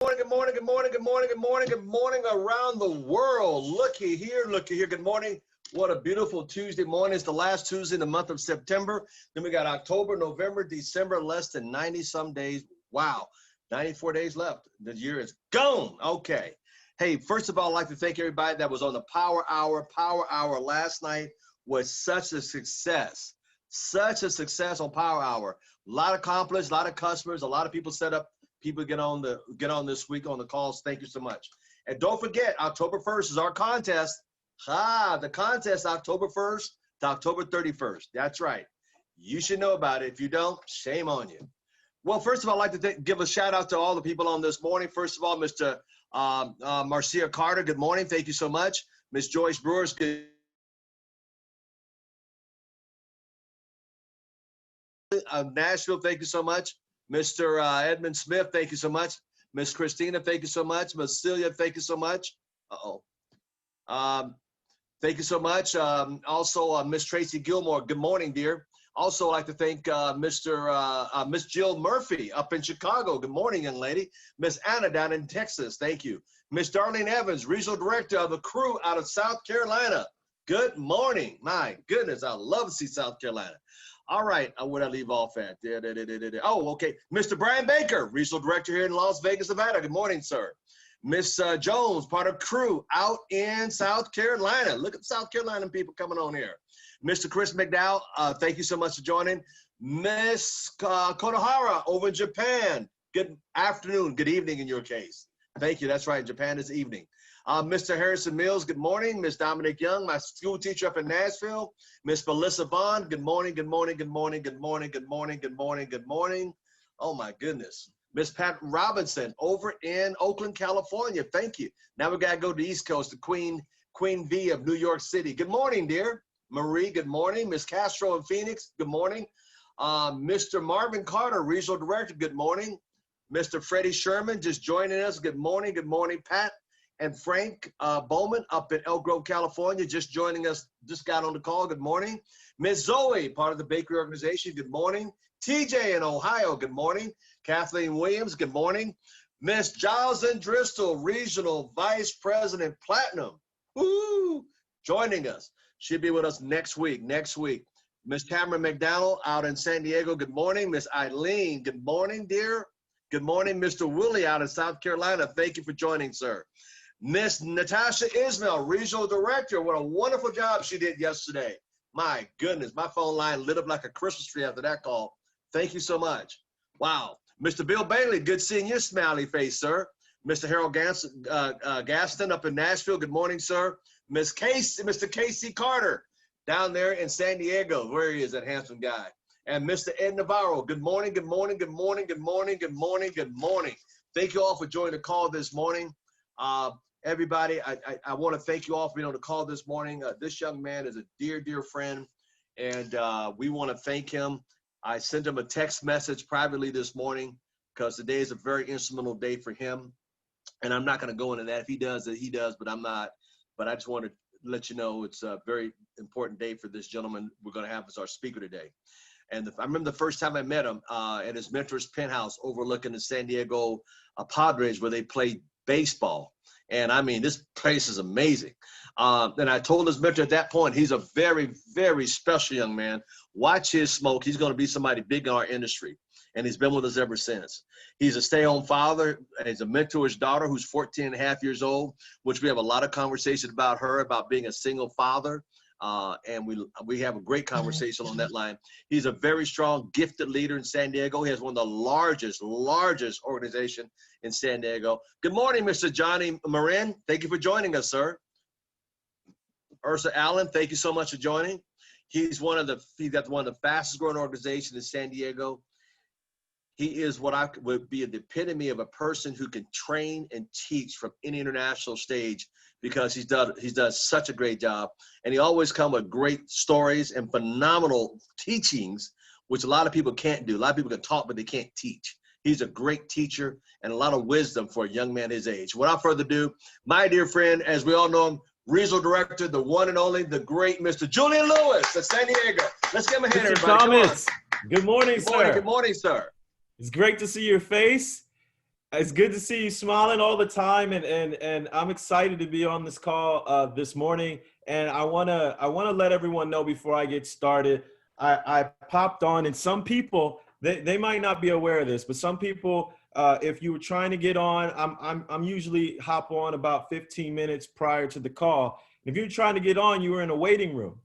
Good morning, good morning, good morning, good morning, good morning around the world. Looky here, looky here. Good morning. What a beautiful Tuesday morning. It's the last Tuesday in the month of September. Then we got October, November, December, less than 90 some days. Wow, 94 days left. The year is gone. Okay. Hey, first of all, I'd like to thank everybody that was on the Power Hour. Power Hour last night was such a success. Such a success on Power Hour. A lot accomplished, a lot of customers, a lot of people set up. People get on this week on the calls. Thank you so much. And don't forget, October 1st is our contest. The contest October 1st to October 31st. That's right. You should know about it. If you don't, shame on you. Well, first of all, I'd like to give a shout out to all the people on this morning. First of all, Mr. Marcia Carter, good morning. Thank you so much. Miss Joyce Brewers, good. Nashville, thank you so much. Mr. Edmund Smith, thank you so much. Miss Christina, thank you so much. Miss Celia, thank you so much. Thank you so much. Also, Miss Tracy Gilmore, good morning, dear. Also, I'd like to thank Miss Jill Murphy up in Chicago. Good morning, young lady. Miss Anna down in Texas, thank you. Miss Darlene Evans, Regional Director of the crew out of South Carolina. Good morning. My goodness, I love to see South Carolina. All right, where'd I leave off at? Oh, okay. Mr. Brian Baker, Regional Director here in Las Vegas, Nevada. Good morning, sir. Miss Jones, part of crew out in South Carolina. Look at South Carolina people coming on here. Mr. Chris McDowell, thank you so much for joining. Miss Konohara over in Japan. Good afternoon, good evening in your case. Thank you, that's right, Japan is evening. Mr. Harrison Mills, good morning. Miss Dominic Young, my school teacher up in Nashville. Miss Melissa Vaughn, good morning, good morning, good morning, good morning, good morning, good morning, good morning. Oh my goodness. Miss Pat Robinson over in Oakland, California. Thank you. Now we got to go to the East Coast, to Queen V of New York City. Good morning, dear. Marie, good morning. Miss Castro in Phoenix, good morning. Mr. Marvin Carter, Regional Director, good morning. Mr. Freddie Sherman just joining us. Good morning, Pat. And Frank Bowman up in Elk Grove, California, just joining us, just got on the call. Good morning. Miss Zoe, part of the bakery organization. Good morning. TJ in Ohio. Good morning. Kathleen Williams. Good morning. Miss Giles and Driscoll, Regional Vice President Platinum. Woo! Joining us. She'll be with us next week. Miss Tamara McDonald out in San Diego. Good morning. Miss Eileen. Good morning, dear. Good morning, Mr. Willie out in South Carolina. Thank you for joining, sir. Miss Natasha Ismail, Regional Director. What a wonderful job she did yesterday. My goodness, my phone line lit up like a Christmas tree after that call. Thank you so much. Wow. Mr. Bill Bailey, good seeing your smiley face, sir. Mr. Harold Gaston up in Nashville. Good morning, sir. Mr. Casey Carter down there in San Diego. Where he is, that handsome guy. And Mr. Ed Navarro. Good morning, good morning, good morning, good morning, good morning, good morning. Thank you all for joining the call this morning. Everybody, I want to thank you all for being on the call this morning. This young man is a dear, dear friend, and we want to thank him. I sent him a text message privately this morning because today is a very instrumental day for him. And I'm not going to go into that. If he does, he does, but I'm not. But I just want to let you know it's a very important day for this gentleman we're going to have as our speaker today. And I remember the first time I met him at his mentor's penthouse overlooking the San Diego Padres where they played baseball. And I mean, this place is amazing. And I told his mentor at that point, he's a very, very special young man. Watch his smoke. He's going to be somebody big in our industry. And he's been with us ever since. He's a stay-home father. He's a mentor to his daughter, who's 14 and a half years old, which we have a lot of conversation about her, about being a single father. And we have a great conversation on that line. He's a very strong, gifted leader in San Diego. He has one of the largest organization in San Diego. Good morning, Mr. Johnny Marin. Thank you for joining us, sir. Ursa Allen, thank you so much for joining. He's got one of the fastest growing organizations in San Diego. He is what I would be the epitome of a person who can train and teach from any international stage because he's done such a great job. And he always comes with great stories and phenomenal teachings, which a lot of people can't do. A lot of people can talk, but they can't teach. He's a great teacher and a lot of wisdom for a young man his age. Without further ado, my dear friend, as we all know him, Regional Director, the one and only, the great Mr. Julian Lewis of San Diego. Let's give him a hand, Mr. everybody. Thomas, good morning, sir. Good morning, sir. It's great to see your face. It's good to see you smiling all the time, and I'm excited to be on this call this morning. And I wanna let everyone know before I get started. I popped on, and some people they might not be aware of this, but some people, if you were trying to get on, I'm usually hop on about 15 minutes prior to the call. If you're trying to get on, you were in a waiting room.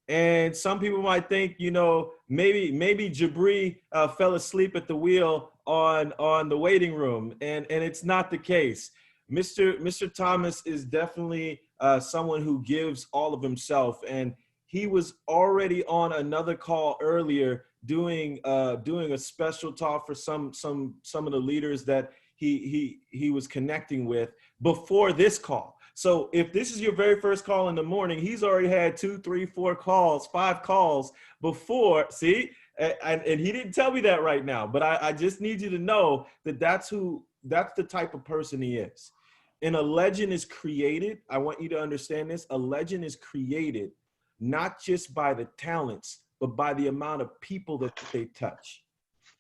And some people might think, maybe Jabri fell asleep at the wheel on the waiting room, and it's not the case. Mr. Thomas is definitely someone who gives all of himself, and he was already on another call earlier doing a special talk for some of the leaders that he was connecting with before this call. So if this is your very first call in the morning, he's already had 2, 3, 4 calls, 5 calls before. See, and he didn't tell me that right now, but I just need you to know that that's the type of person he is. And a legend is created. I want you to understand this. A legend is created not just by the talents, but by the amount of people that they touch.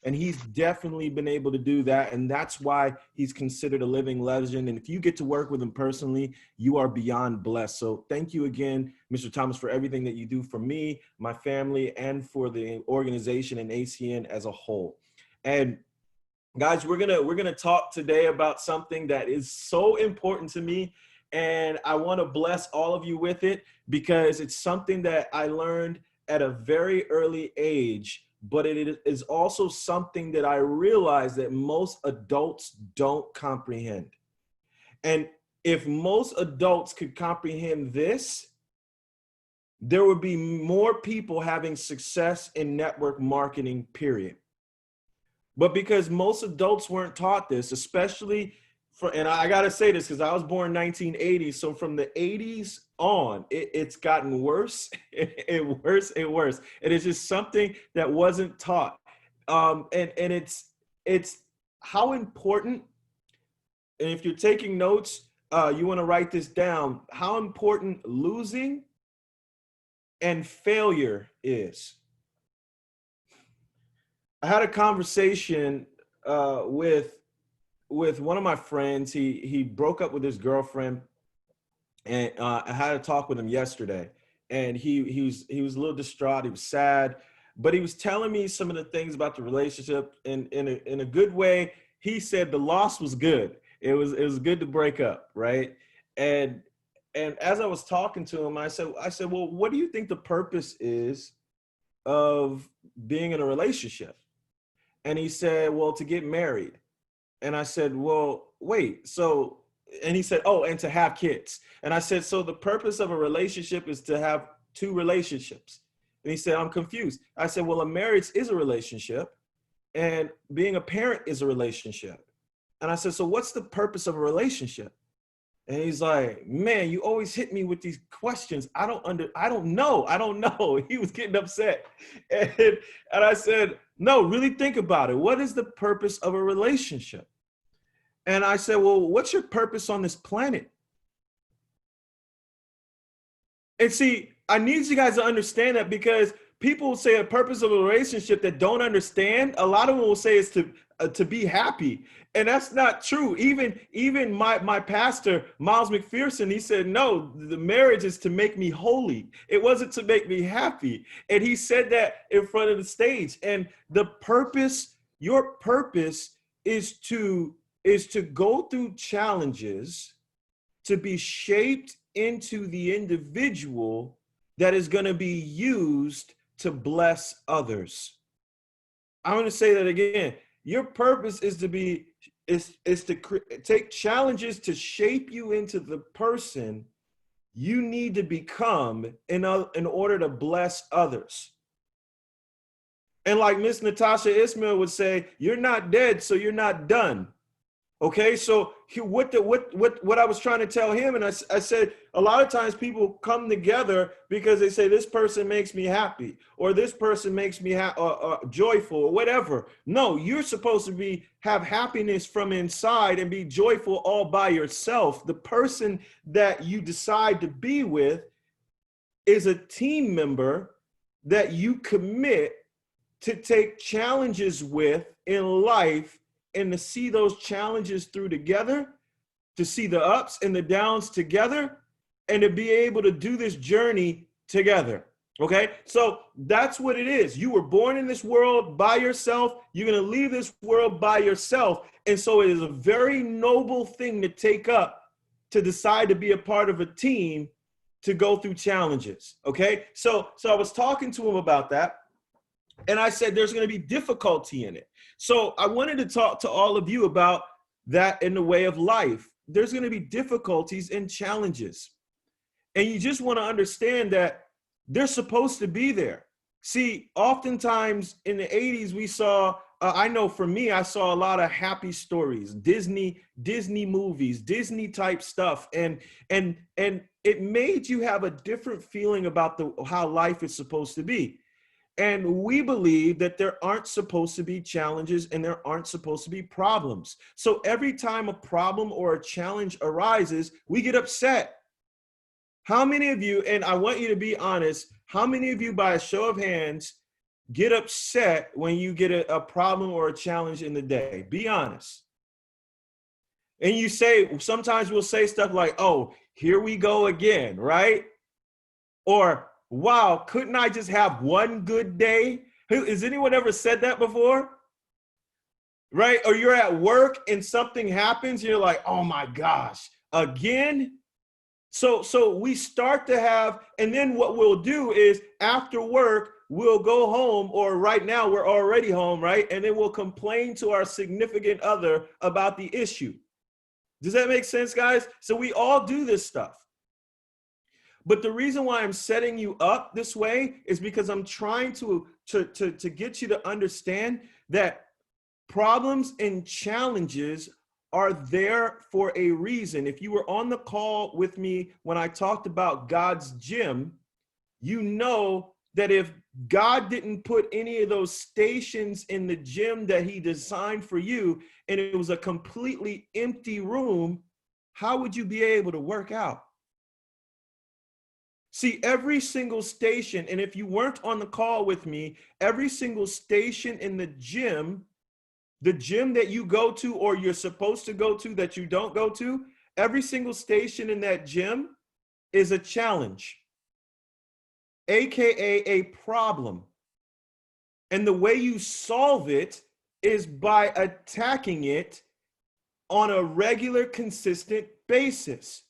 And he's definitely been able to do that. And that's why he's considered a living legend. And if you get to work with him personally, you are beyond blessed. So thank you again, Mr. Thomas, for everything that you do for me, my family, and for the organization and ACN as a whole. And guys, we're gonna talk today about something that is so important to me. And I want to bless all of you with it because it's something that I learned at a very early age, but it is also something that I realize that most adults don't comprehend. And if most adults could comprehend this, there would be more people having success in network marketing, period. But because most adults weren't taught this, especially and I gotta say this because I was born in 1980, so from the 80s on, it's gotten worse and worse and worse. And it's just something that wasn't taught. And it's how important, and if you're taking notes, you want to write this down, how important losing and failure is. I had a conversation with one of my friends. He broke up with his girlfriend, and I had a talk with him yesterday. And he was a little distraught. He was sad, but he was telling me some of the things about the relationship in a good way. He said the loss was good. It was good to break up, right? And as I was talking to him, I said, well, what do you think the purpose is of being in a relationship? And he said, well, to get married. And I said, well, wait, so, and he said, oh, and to have kids. And I said, so the purpose of a relationship is to have 2 relationships. And he said, I'm confused. I said, well, a marriage is a relationship and being a parent is a relationship. And I said, so what's the purpose of a relationship? And he's like, man, you always hit me with these questions. I don't know. He was getting upset. And I said, no, really think about it. What is the purpose of a relationship? And I said, well, what's your purpose on this planet? And see, I need you guys to understand that because people will say a purpose of a relationship that don't understand. A lot of them will say it's to be happy. And that's not true. Even my pastor, Miles McPherson, he said, no, the marriage is to make me holy. It wasn't to make me happy. And he said that in front of the stage. And the purpose, your purpose is to go through challenges, to be shaped into the individual that is going to be used to bless others. I'm going to say that again. Your purpose is to take challenges to shape you into the person you need to become in order to bless others. And like Miss Natasha Ismail would say, you're not dead, so you're not done. Okay, so what I was trying to tell him, and I said, a lot of times people come together because they say, this person makes me happy, or this person makes me joyful, or whatever. No, you're supposed to have happiness from inside and be joyful all by yourself. The person that you decide to be with is a team member that you commit to take challenges with in life and to see those challenges through together, to see the ups and the downs together, and to be able to do this journey together. Okay, so that's what it is. You were born in this world by yourself. You're going to leave this world by yourself. And so it is a very noble thing to take up, to decide to be a part of a team to go through challenges. Okay, so I was talking to him about that. And I said, there's going to be difficulty in it. So I wanted to talk to all of you about that in the way of life. There's going to be difficulties and challenges. And you just want to understand that they're supposed to be there. See, oftentimes in the 80s, we saw, I know for me, I saw a lot of happy stories, Disney movies, Disney type stuff. And it made you have a different feeling about how life is supposed to be. And we believe that there aren't supposed to be challenges and there aren't supposed to be problems. So every time a problem or a challenge arises, we get upset. How many of you, and I want you to be honest, how many of you by a show of hands get upset when you get a problem or a challenge in the day? Be honest. And you say, sometimes we'll say stuff like, oh, here we go again, right? Or, wow, couldn't I just have one good day? Has anyone ever said that before? Right? Or you're at work and something happens, you're like, oh my gosh, again? So we start to have, and then what we'll do is after work, we'll go home, or right now we're already home, right? And then we'll complain to our significant other about the issue. Does that make sense, guys? So we all do this stuff. But the reason why I'm setting you up this way is because I'm trying to get you to understand that problems and challenges are there for a reason. If you were on the call with me when I talked about God's gym, you know that if God didn't put any of those stations in the gym that he designed for you, and it was a completely empty room, how would you be able to work out? See, every single station, and if you weren't on the call with me, every single station in the gym that you go to or you're supposed to go to that you don't go to, every single station in that gym is a challenge, AKA a problem. And the way you solve it is by attacking it on a regular, consistent basis.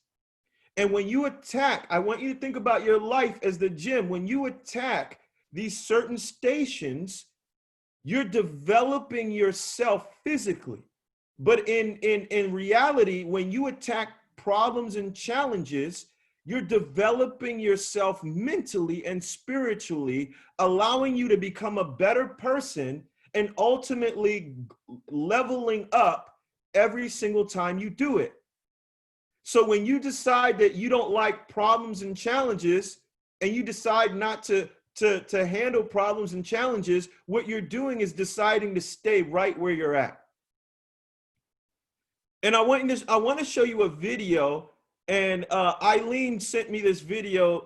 And when you attack, I want you to think about your life as the gym. When you attack these certain stations, you're developing yourself physically. But in reality, when you attack problems and challenges, you're developing yourself mentally and spiritually, allowing you to become a better person and ultimately leveling up every single time you do it. So when you decide that you don't like problems and challenges, and you decide not to handle problems and challenges, what you're doing is deciding to stay right where you're at. And I want to show you a video, and Eileen sent me this video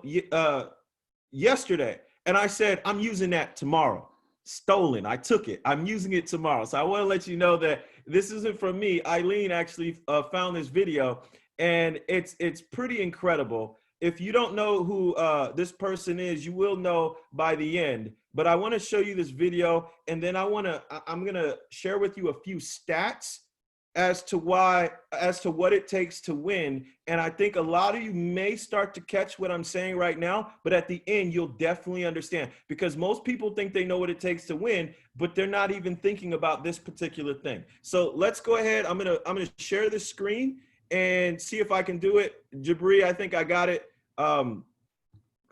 yesterday, and I said, I'm using that tomorrow. Stolen, I took it. I'm using it tomorrow. So I want to let you know that this isn't from me. Eileen actually found this video, and it's pretty incredible. If you don't know who this person is, you will know by the end. But I want to show you this video, and then I'm going to share with you a few stats as to what it takes to win. And I think a lot of you may start to catch what I'm saying right now, but at the end, you'll definitely understand, because most people think they know what it takes to win, but they're not even thinking about this particular thing. So let's go ahead. I'm going to share the screen and see if I can do it. Jabri, I think I got it.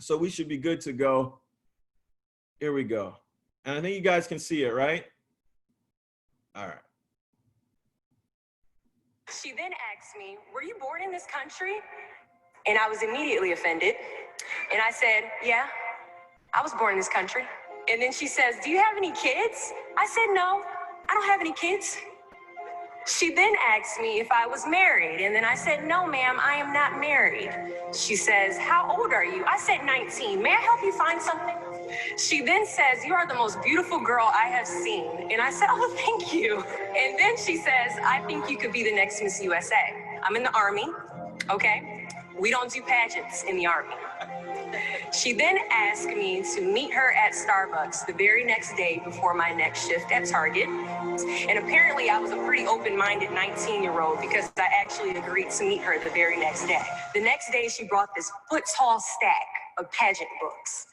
So we should be good to go. Here we go. And I think you guys can see it, right? All right. She then asked me, were you born in this country? And I was immediately offended. And I said, yeah, I was born in this country. And then she says, do you have any kids? I said, no, I don't have any kids. She then asked me if I was married. And then I said, no, ma'am, I am not married. She says, how old are you? I said, 19. May I help you find something? She then says, "You are the most beautiful girl I have seen." And I said, "Oh, thank you." And then she says, "I think you could be the next Miss USA." I'm in the Army, okay? We don't do pageants in the Army. She then asked me to meet her at Starbucks the very next day before my next shift at Target. And apparently I was a pretty open-minded 19-year-old because I actually agreed to meet her the very next day. The next day she brought this foot-tall stack of pageant books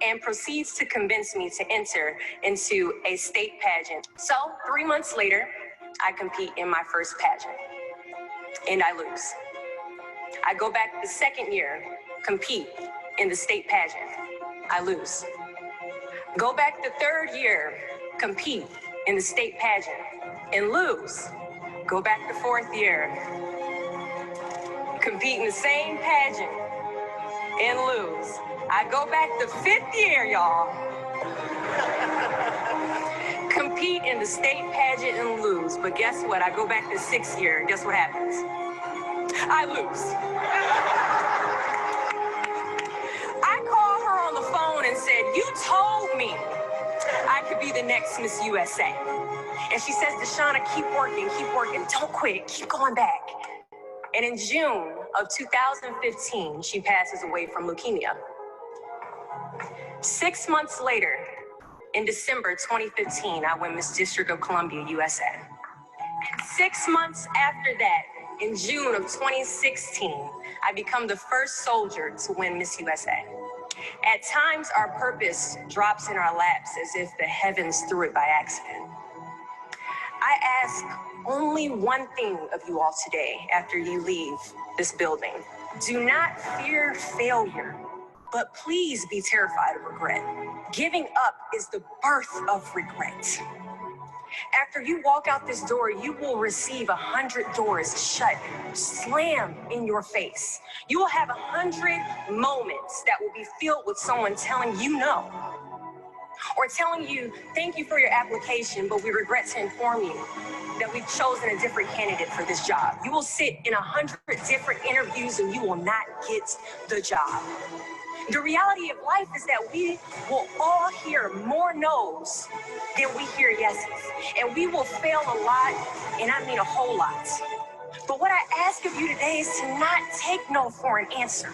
and proceeds to convince me to enter into a state pageant. So 3 months later, I compete in my first pageant and I lose. I go back the second year, compete in the state pageant. I lose. Go back the third year, compete in the state pageant and lose. Go back the fourth year, compete in the same pageant and lose. I go back the fifth year, y'all. Compete in the state pageant and lose. But guess what? I go back the sixth year and guess what happens? I lose. I called her on the phone and said, "You told me I could be the next Miss USA." And she says, "Deshauna, keep working, don't quit, keep going back." And in June of 2015, she passes away from leukemia. 6 months later, in December 2015, I win Miss District of Columbia, USA. 6 months after that, in June of 2016, I become the first soldier to win Miss USA. At times, our purpose drops in our laps as if the heavens threw it by accident. I ask only one thing of you all today after you leave this building. Do not fear failure, but please be terrified of regret. Giving up is the birth of regret. After you walk out this door, you will receive 100 doors shut, slam in your face. You will have 100 moments that will be filled with someone telling you no, or telling you, "Thank you for your application, but we regret to inform you that we've chosen a different candidate for this job." You will sit in 100 different interviews and you will not get the job. The reality of life is that we will all hear more no's than we hear yeses. And we will fail a lot, and I mean a whole lot. But what I ask of you today is to not take no for an answer.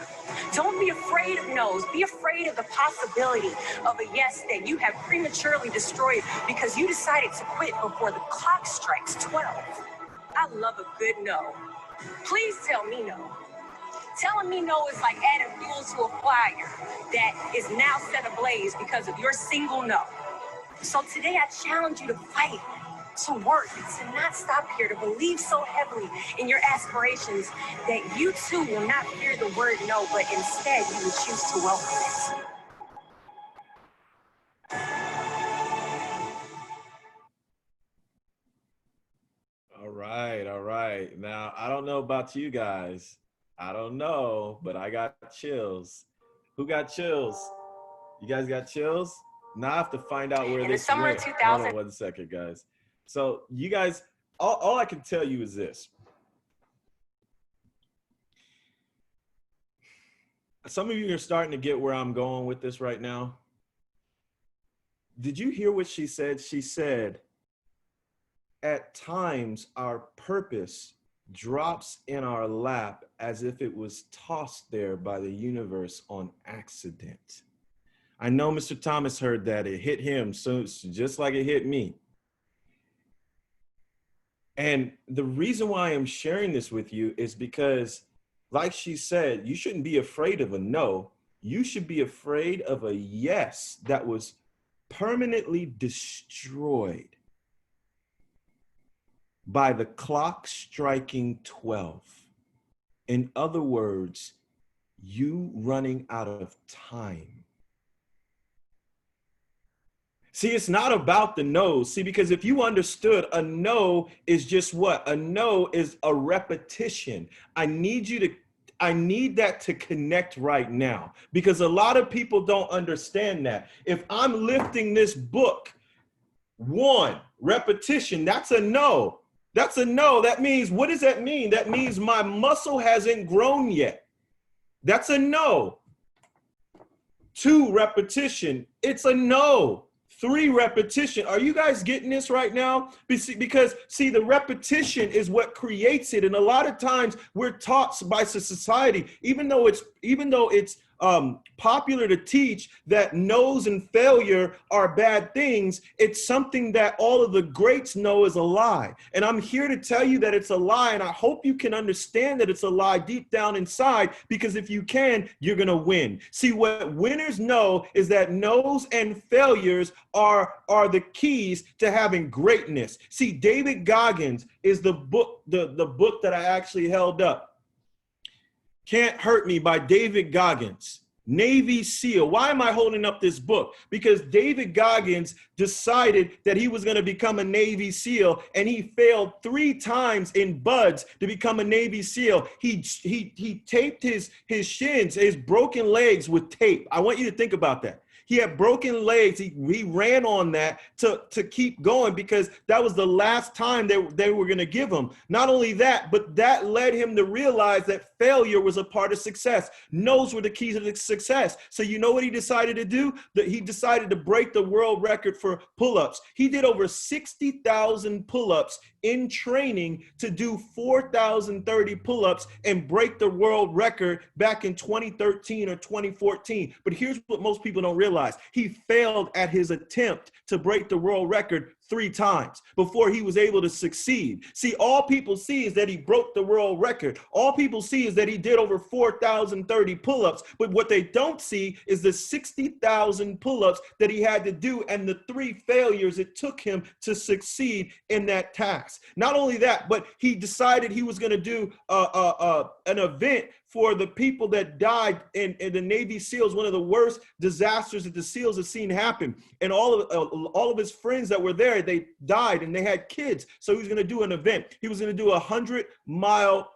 Don't be afraid of no's. Be afraid of the possibility of a yes that you have prematurely destroyed because you decided to quit before the clock strikes 12. I love a good no. Please tell me no. Telling me no is like adding fuel to a fire that is now set ablaze because of your single no. So today I challenge you to fight, to work, to not stop here, to believe so heavily in your aspirations that you too will not fear the word no, but instead you will choose to welcome it. All right, all right. Now, I don't know about you guys. I don't know, but I got chills. Who got chills? You guys got chills? Now I have to find out where this summer went. of 2000. Hold on 1 second, guys. So you guys, all I can tell you is this. Some of you are starting to get where I'm going with this right now. Did you hear what she said? She said, at times our purpose drops in our lap as if it was tossed there by the universe on accident. I know Mr. Thomas heard that. It hit him so just like it hit me. And the reason why I'm sharing this with you is because, like she said, you shouldn't be afraid of a no. You should be afraid of a yes that was permanently destroyed by the clock striking 12. In other words, you running out of time. See, it's not about the no. See, because if you understood, a no is just what? A no is a repetition. I need that to connect right now, because a lot of people don't understand that. If I'm lifting this book, one, repetition, that's a no. That's a no. That means, what does that mean? That means my muscle hasn't grown yet. That's a no. 2, repetition. It's a no. 3, repetition. Are you guys getting this right now? Because see, the repetition is what creates it. And a lot of times we're taught by society, even though it's popular to teach that no's and failure are bad things, it's something that all of the greats know is a lie. And I'm here to tell you that it's a lie, and I hope you can understand that it's a lie deep down inside, because if you can, you're gonna win. See, what winners know is that no's and failures are the keys to having greatness. See, David Goggins is the book that I actually held up. Can't Hurt Me by David Goggins, Navy SEAL. Why am I holding up this book? Because David Goggins decided that he was going to become a Navy SEAL, and he failed 3 times in buds to become a Navy SEAL. He taped his shins, his broken legs with tape. I want you to think about that. He had broken legs. He ran on that to keep going, because that was the last time they were going to give him. Not only that, but that led him to realize that failure was a part of success. No's were the keys to success. So you know what he decided to do? He decided to break the world record for pull-ups. He did over 60,000 pull-ups in training to do 4,030 pull-ups and break the world record back in 2013 or 2014. But here's what most people don't realize. He failed at his attempt to break the world record 3 times before he was able to succeed. See, all people see is that he broke the world record. All people see is that he did over 4,030 pull-ups. But what they don't see is the 60,000 pull-ups that he had to do and the 3 failures it took him to succeed in that task. Not only that, but he decided he was going to do an event for the people that died in the Navy SEALs, one of the worst disasters that the SEALs have seen happen. And all of his friends that were there, they died and they had kids. So he was going to do an event. He was going to do a 100-mile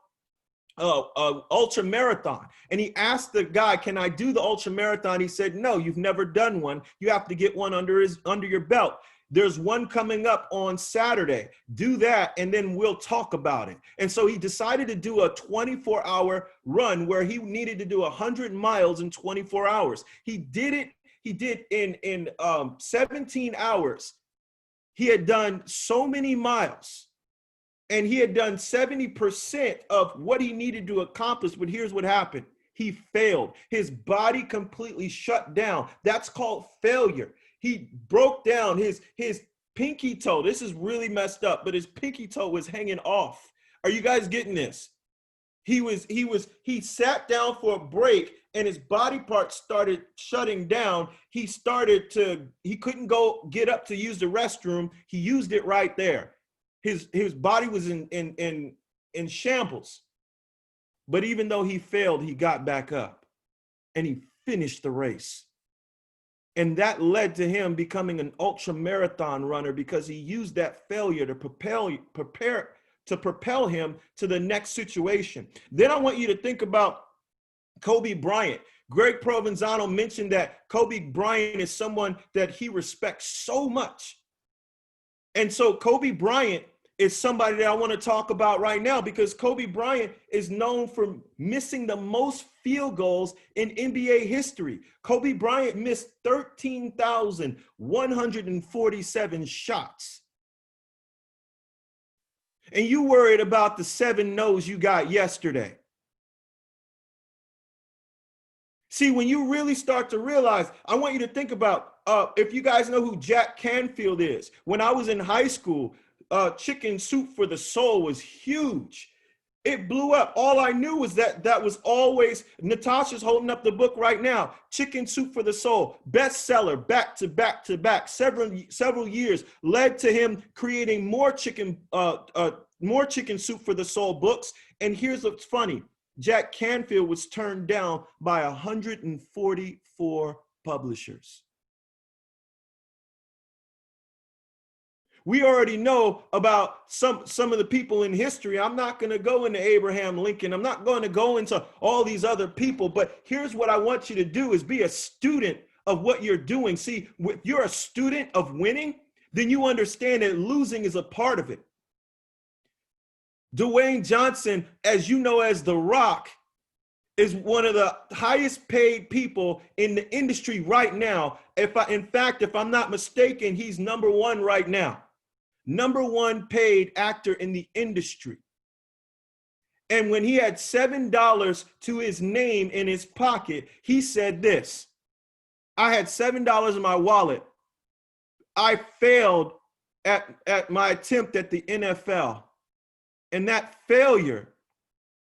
ultra marathon. And he asked the guy, can I do the ultra marathon? He said, no, you've never done one. You have to get one under your belt. There's one coming up on Saturday. Do that, and then we'll talk about it. And so he decided to do a 24-hour run where he needed to do 100 miles in 24 hours. He did it. He did in 17 hours. He had done so many miles, and he had done 70% of what he needed to accomplish. But here's what happened. He failed. His body completely shut down. That's called failure. He broke down his pinky toe. This is really messed up, but his pinky toe was hanging off. Are you guys getting this? He sat down for a break and his body parts started shutting down. He couldn't get up to use the restroom. He used it right there. His body was in shambles. But even though he failed, he got back up and he finished the race. And that led to him becoming an ultra marathon runner, because he used that failure to propel him to the next situation. Then I want you to think about Kobe Bryant. Greg Provenzano mentioned that Kobe Bryant is someone that he respects so much. And so Kobe Bryant is somebody that I want to talk about right now, because Kobe Bryant is known for missing the most field goals in NBA history. Kobe Bryant missed 13,147 shots. And you worried about the 7 no's you got yesterday. See, when you really start to realize, I want you to think about, if you guys know who Jack Canfield is. When I was in high school, Chicken Soup for the Soul was huge. It blew up. All I knew was that was always, Natasha's holding up the book right now, Chicken Soup for the Soul, bestseller, back to back to back, several years, led to him creating more Chicken Soup for the Soul books. And here's what's funny. Jack Canfield was turned down by 144 publishers. We already know about some of the people in history. I'm not going to go into Abraham Lincoln. I'm not going to go into all these other people. But here's what I want you to do is be a student of what you're doing. See, if you're a student of winning, then you understand that losing is a part of it. Dwayne Johnson, as you know as The Rock, is one of the highest paid people in the industry right now. In fact, if I'm not mistaken, he's number one right now. Number one paid actor in the industry. And when he had $7 to his name in his pocket, he said this: I had $7 in my wallet. I failed at my attempt at the NFL. And that failure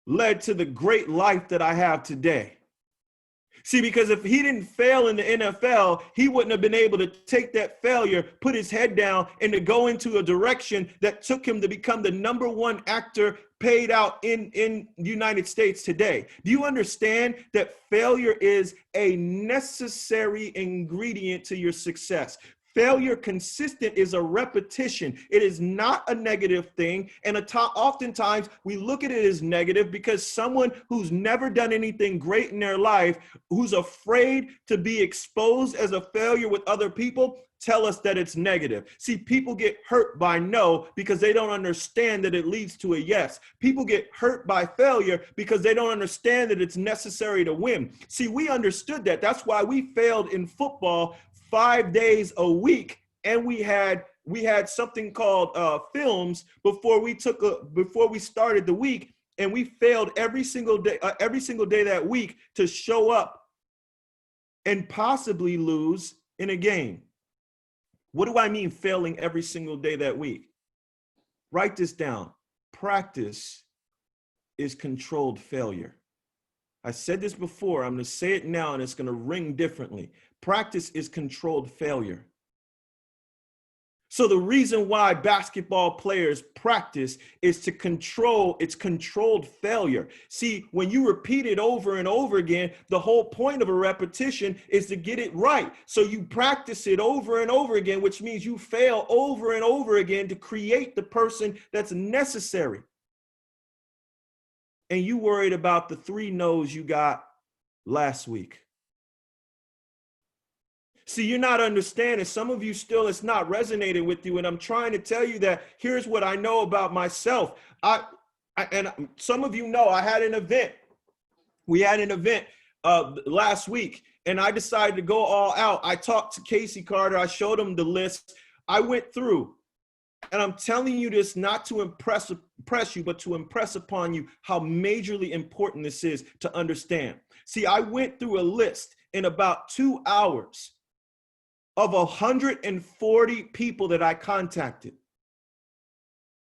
led to the great life that I have today. See, because if he didn't fail in the NFL, he wouldn't have been able to take that failure, put his head down, and to go into a direction that took him to become the number one actor paid out in the United States today. Do you understand that failure is a necessary ingredient to your success? Failure consistent is a repetition. It is not a negative thing. And oftentimes we look at it as negative because someone who's never done anything great in their life, who's afraid to be exposed as a failure with other people, tell us that it's negative. See, people get hurt by no because they don't understand that it leads to a yes. People get hurt by failure because they don't understand that it's necessary to win. See, we understood that. That's why we failed in football 5 days a week, and we had something called films before we started the week, and we failed every single day that week to show up and possibly lose in a game. What do I mean failing every single day that week? Write this down. Practice is controlled failure. I said this before, I'm going to say it now, and it's going to ring differently. Practice is controlled failure. So the reason why basketball players practice is to control, it's controlled failure. See, when you repeat it over and over again, the whole point of a repetition is to get it right. So you practice it over and over again, which means you fail over and over again to create the person that's necessary. And you worried about the 3 no's you got last week. See, you're not understanding. Some of you still, it's not resonating with you. And I'm trying to tell you that here's what I know about myself. And some of you know I had an event. We had an event last week, and I decided to go all out. I talked to Casey Carter. I showed him the list. I went through. And I'm telling you this not to impress you, but to impress upon you how majorly important this is to understand. See, I went through a list in about 2 hours of 140 people that I contacted.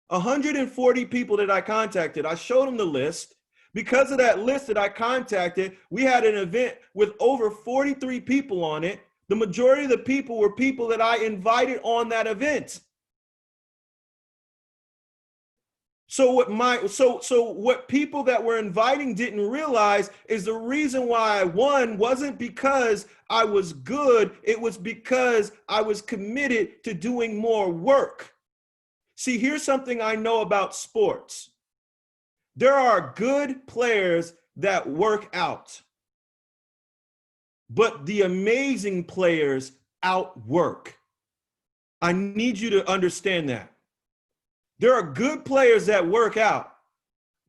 140 people that I contacted. I showed them the list. Because of that list that I contacted, we had an event with over 43 people on it. The majority of the people were people that I invited on that event. So what people that were inviting didn't realize is the reason why I won wasn't because I was good. It was because I was committed to doing more work. See, here's something I know about sports. There are good players that work out, but the amazing players outwork. I need you to understand that. There are good players that work out,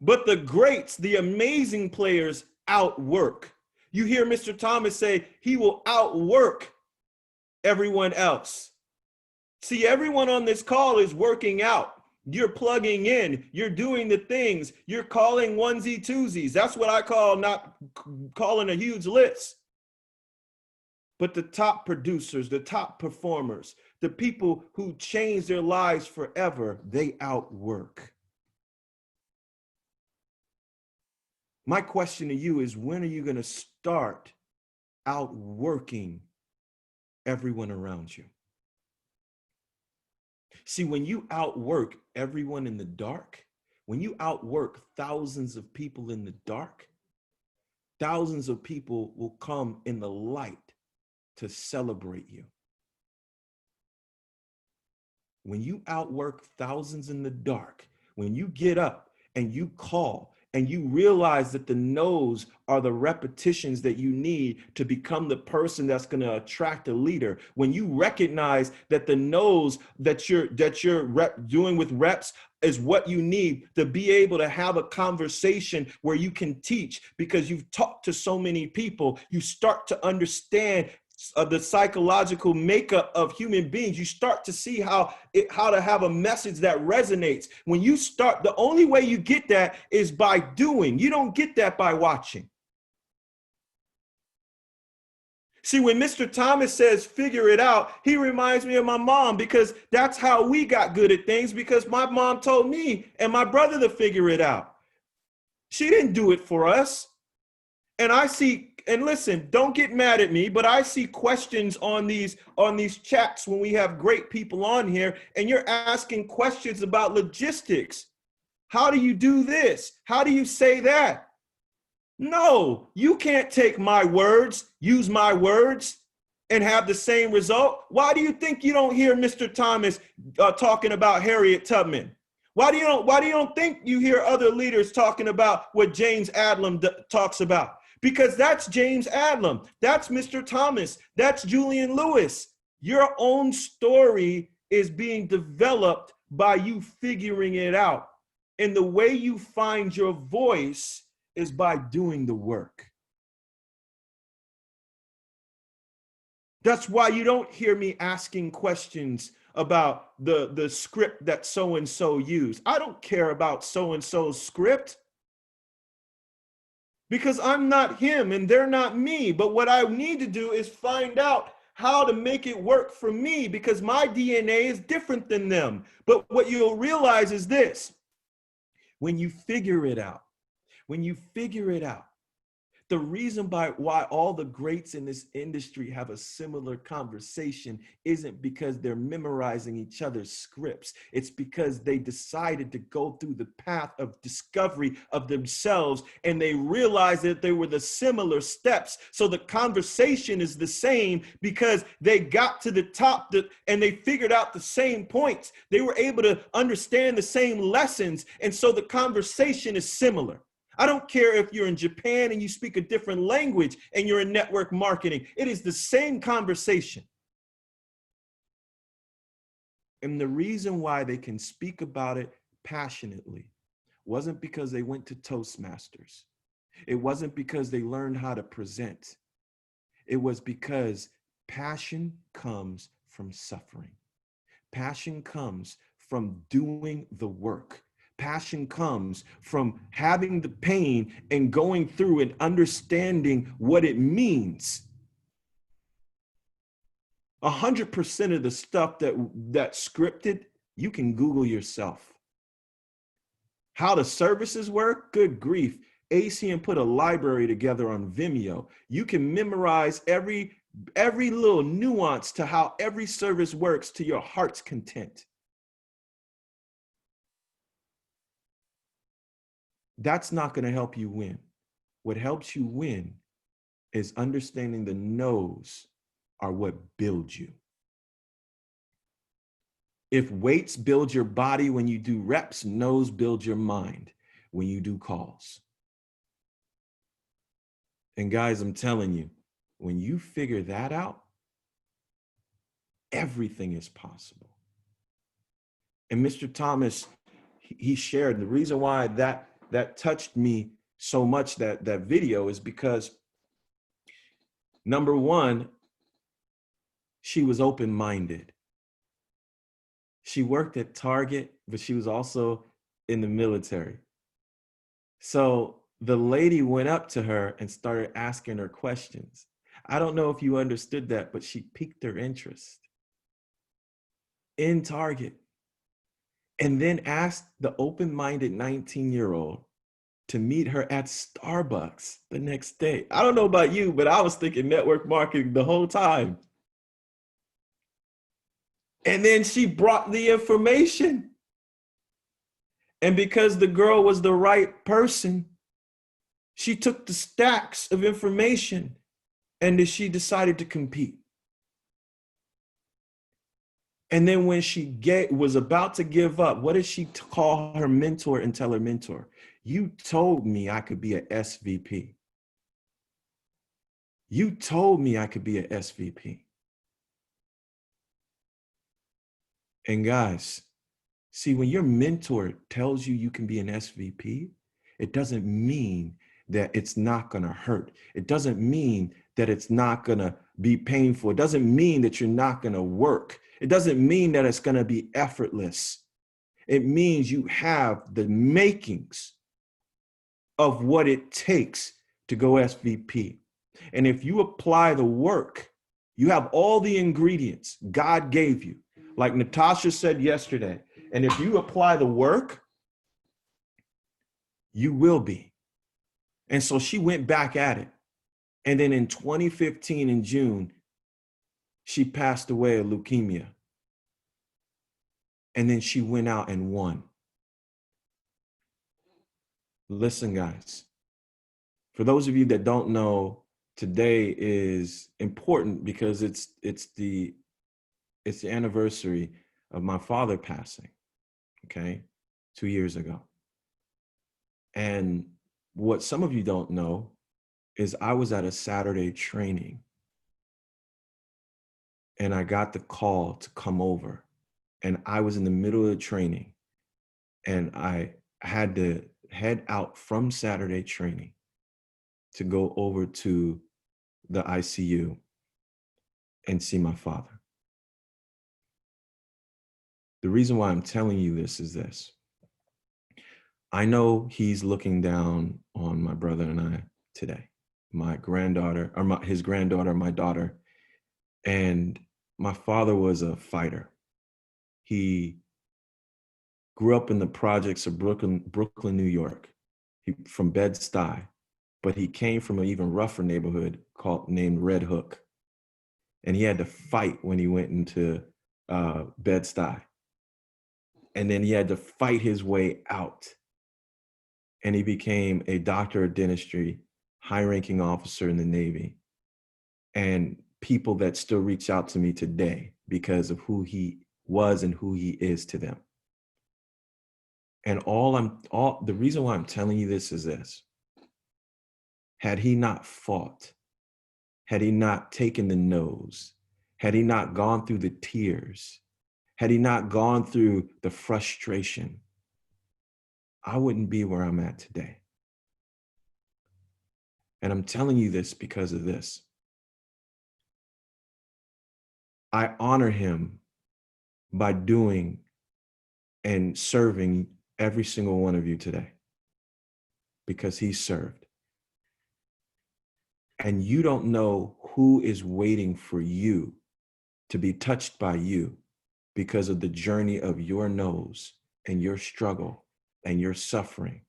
but the greats, the amazing players, outwork. You hear Mr. Thomas say he will outwork everyone else. See, everyone on this call is working out. You're plugging in. You're doing the things. You're calling onesie twosies. That's what I call not calling a huge list. But the top producers, the top performers, the people who change their lives forever, they outwork. My question to you is, when are you going to start outworking everyone around you? See, when you outwork everyone in the dark, when you outwork thousands of people in the dark, thousands of people will come in the light to celebrate you. When you outwork thousands in the dark, when you get up and you call and you realize that the no's are the repetitions that you need to become the person that's going to attract a leader, when you recognize that the no's that you're doing with reps is what you need to be able to have a conversation where you can teach, because you've talked to so many people. You start to understand the psychological makeup of human beings. You start to see how to have a message that resonates. When you start, the only way you get that is by doing. You don't get that by watching. See, when Mr. Thomas says, figure it out, he reminds me of my mom, because that's how we got good at things, because my mom told me and my brother to figure it out. She didn't do it for us. And I see, and listen, don't get mad at me, but I see questions on these chats when we have great people on here, and you're asking questions about logistics. How do you do this? How do you say that? No, you can't take my words, use my words, and have the same result. Why do you think you don't hear Mr. Thomas talking about Harriet Tubman? Why do you don't think you hear other leaders talking about what James Adlam talks about? Because that's James Adlam, that's Mr. Thomas, that's Julian Lewis. Your own story is being developed by you figuring it out. And the way you find your voice is by doing the work. That's why you don't hear me asking questions about the script that so-and-so used. I don't care about so-and-so's script, because I'm not him and they're not me. But what I need to do is find out how to make it work for me, because my DNA is different than them. But what you'll realize is this: when you figure it out, the reason why all the greats in this industry have a similar conversation isn't because they're memorizing each other's scripts. It's because they decided to go through the path of discovery of themselves, and they realized that they were the similar steps. So the conversation is the same because they got to the top and they figured out the same points. They were able to understand the same lessons. And so the conversation is similar. I don't care if you're in Japan and you speak a different language and you're in network marketing. It is the same conversation. And the reason why they can speak about it passionately wasn't because they went to Toastmasters. It wasn't because they learned how to present. It was because passion comes from suffering. Passion comes from doing the work. Passion comes from having the pain and going through and understanding what it means. 100% of the stuff that's scripted, you can Google yourself. How the services work? Good grief. ACM put a library together on Vimeo. You can memorize every little nuance to how every service works to your heart's content. That's not going to help you win. What helps you win is understanding the no's are what build you. If weights build your body when you do reps, no's build your mind when you do calls. And guys, I'm telling you, when you figure that out, everything is possible. And Mr. Thomas, he shared the reason why that touched me so much, that video, is because, number one, she was open-minded. She worked at Target, but she was also in the military. So the lady went up to her and started asking her questions. I don't know if you understood that, but she piqued her interest in Target. And then asked the open-minded 19-year-old to meet her at Starbucks the next day. I don't know about you, but I was thinking network marketing the whole time. And then she brought the information. And because the girl was the right person, she took the stacks of information and she decided to compete. And then when she was about to give up, what did she call her mentor and tell her mentor? You told me I could be an SVP. You told me I could be an SVP. And guys, See, when your mentor tells you you can be an SVP, it doesn't mean that it's not going to hurt. It doesn't mean that it's not going to be painful. It doesn't mean that you're not going to work. It doesn't mean that it's going to be effortless. It means you have the makings of what it takes to go SVP. And if you apply the work, you have all the ingredients God gave you. Like Natasha said yesterday, and if you apply the work, you will be. And so she went back at it. And then in 2015, in June, she passed away of leukemia. And then she went out and won. Listen, guys, for those of you that don't know, today is important because it's the anniversary of my father passing, okay, 2 years ago. And what some of you don't know is I was at a Saturday training and I got the call to come over, and I was in the middle of the training and I had to head out from Saturday training to go over to the ICU and see my father. The reason why I'm telling you this is this. I know he's looking down on my brother and I today, my granddaughter, or his granddaughter, my daughter. And my father was a fighter. He grew up in the projects of Brooklyn, New York, from Bed-Stuy, but he came from an even rougher neighborhood named Red Hook. And he had to fight when he went into Bed-Stuy. And then he had to fight his way out. And he became a doctor of dentistry, high-ranking officer in the Navy. And people that still reach out to me today because of who he was and who he is to them. And the reason why I'm telling you this is this. Had he not fought, had he not taken the nose, had he not gone through the tears, had he not gone through the frustration, I wouldn't be where I'm at today. And I'm telling you this because of this. I honor him by doing and serving every single one of you today because he served. And you don't know who is waiting for you to be touched by you because of the journey of your nose and your struggle and your suffering.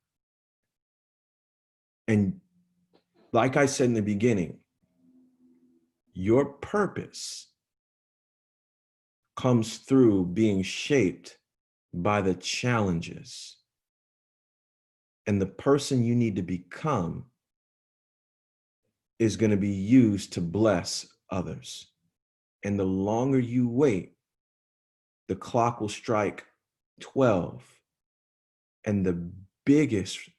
And like I said in the beginning, your purpose comes through being shaped by the challenges. And the person you need to become is going to be used to bless others. And the longer you wait, the clock will strike 12. And the biggest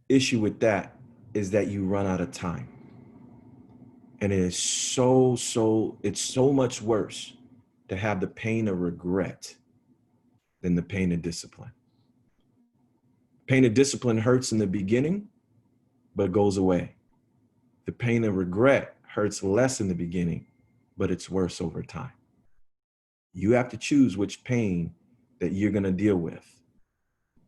issue with that is that you run out of time. And it is it's so much worse to have the pain of regret than the pain of discipline. Pain of discipline hurts in the beginning, but goes away. The pain of regret hurts less in the beginning, but it's worse over time. You have to choose which pain that you're going to deal with.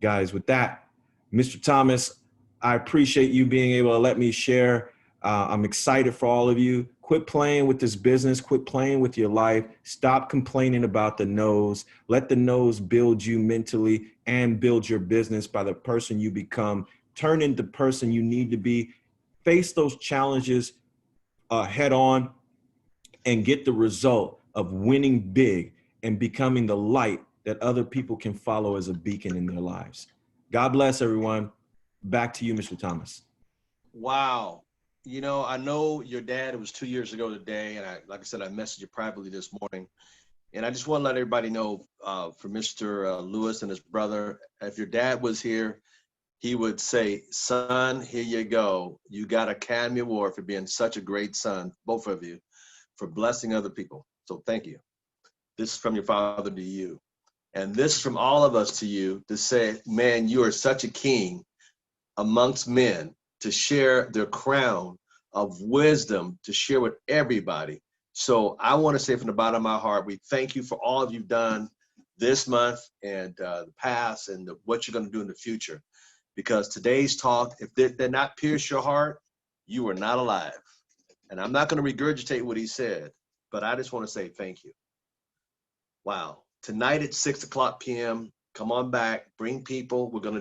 Guys, with that, Mr. Thomas, I appreciate you being able to let me share. I'm excited for all of you. Quit playing with this business. Quit playing with your life. Stop complaining about the no's. Let the no's build you mentally and build your business by the person you become. Turn into the person you need to be. Face those challenges head on and get the result of winning big and becoming the light that other people can follow as a beacon in their lives. God bless everyone. Back to you, Mr. Thomas. Wow. You know, I know your dad, it was 2 years ago today, and like I said, I messaged you privately this morning. And I just want to let everybody know for Mr. Lewis and his brother, if your dad was here, he would say, son, here you go. You got an Academy Award for being such a great son, both of you, for blessing other people. So thank you. This is from your father to you. And this is from all of us to you to say, man, you are such a king amongst men, to share their crown of wisdom, to share with everybody. So I want to say from the bottom of my heart, we thank you for all you've done this month and the past and what you're going to do in the future. Because today's talk, if they did not pierce your heart, you are not alive. And I'm not going to regurgitate what he said, but I just want to say thank you. Wow. Tonight at 6 o'clock p.m., come on back, bring people. We're going to